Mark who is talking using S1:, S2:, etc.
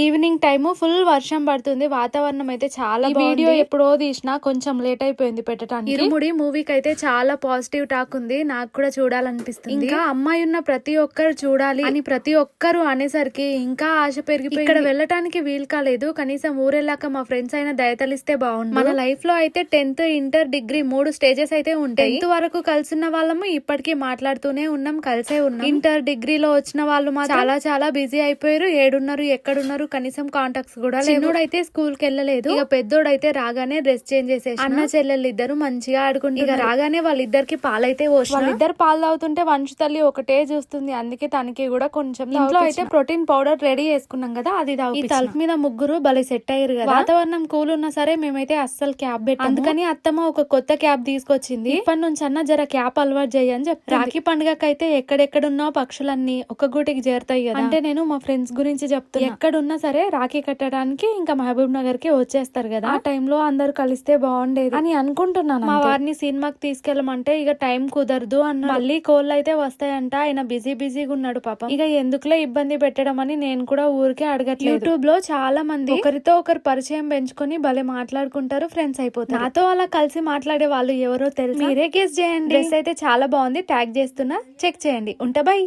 S1: Evening time full వర్షం పడుతుంది. వాతావరణం అయితే చాలా బాగుంది. వీడియో ఎప్పుడో తీసినా కొంచెం లేట్ అయిపోయింది పెట్టడానికి. ఇరుముడి మూవీకి అయితే చాలా పాజిటివ్ టాక్ ఉంది. నాకు కూడా చూడాలనిపిస్తుంది. ఇంకా అమ్మాయి ఉన్న ప్రతి ఒక్కరు చూడాలి అని ప్రతి ఒక్కరు అనేసరికి ఇంకా ఆశ పెరిగిపోయి ఇక్కడ వెళ్ళటానికి వీలు కాలేదు. కనీసం ఊరెళ్ళాక మా ఫ్రెండ్స్ అయినా దయతలిస్తే బాగుండు. మన లైఫ్ లో అయితే 10th, ఇంటర్, డిగ్రీ 3 స్టేజెస్ అయితే ఉంటాయి. 10th వరకు కలిసిన వాళ్ళము ఇప్పటికీ మాట్లాడుతూనే ఉన్నాం, కలిసే ఉన్నాం. ఇంటర్, డిగ్రీలో వచ్చిన వాళ్ళు చాలా చాలా బిజీ అయిపోయారు. ఏడున్నారు, ఎక్కడున్నారు, కనీసం కాంటాక్ట్స్ కూడా లేవు. చిన్నోడైతే స్కూల్ కి వెళ్ళలేదు. ఇక పెద్దోడైతే రాగానే డ్రెస్ చేంజ్ చేసేసి అన్న చెల్లెళ్ళు ఇద్దరు మంచిగా ఆడుకుంటారు. ఇక రాగానే వాళ్ళిద్దరికి పాలైతే పోసి వాళ్ళిద్దరు పాలు తాగుతుంటే వంశు తల్లి ఒకటే చూస్తుంది. అందుకే తనకి కూడా కొంచెం ఇంట్లో అయితే ప్రోటీన్ పౌడర్ రెడీ చేసుకున్నాం కదా, అది తాగు. ఈ తలుపు మీద ముగ్గురు భలే సెట్ అయ్యారు కదా. వాతావరణం కూల్ ఉన్నా సరే మేమైతే అస్సలు క్యాబ్ పెట్టాం. అందుకని అత్తమ్మ ఒక కొత్త క్యాబ్ తీసుకొచ్చింది. ఇప్పటి నుంచి అన్న జర క్యాప్ అలవాటు చేయని చెప్తాను. రాఖీ పండుగకైతే ఎక్కడెక్కడున్నా పక్షులన్నీ ఒక గూటికి చేరుతాయి కదా. అంటే నేను మా ఫ్రెండ్స్ గురించి చెప్తాను. ఎక్కడున్నా సరే రాఖీ కట్టడానికి ఇంకా మహబూబ్ నగర్ కి వచ్చేస్తారు కదా. ఆ టైంలో అందరు కలిస్తే బాగుండేది అని అనుకుంటున్నాను. మా వారిని సినిమాకి తీసుకెళ్ళమంటే ఇక టైం కుదరదు అన్న. మళ్ళీ కోళ్ళు అయితే వస్తాయంట. ఆయన బిజీగా ఉన్నాడు పాపం. ఇక ఎందుకులో ఇబ్బంది పెట్టడం అని నేను కూడా ఊరికే అడగట్లేదు. యూట్యూబ్ లో చాలా మంది ఒకరితో ఒకరు పరిచయం పెంచుకొని భలే మాట్లాడుకుంటారు, ఫ్రెండ్స్ అయిపోతారు. నాతో అలా కలిసి మాట్లాడే వాళ్ళు ఎవరో తెలుసు. మీరే గెస్ చేయండి. డ్రెస్ అయితే చాలా బాగుంది, ట్యాగ్ చేస్తున్నా, చెక్ చేయండి. ఉంటా, బై.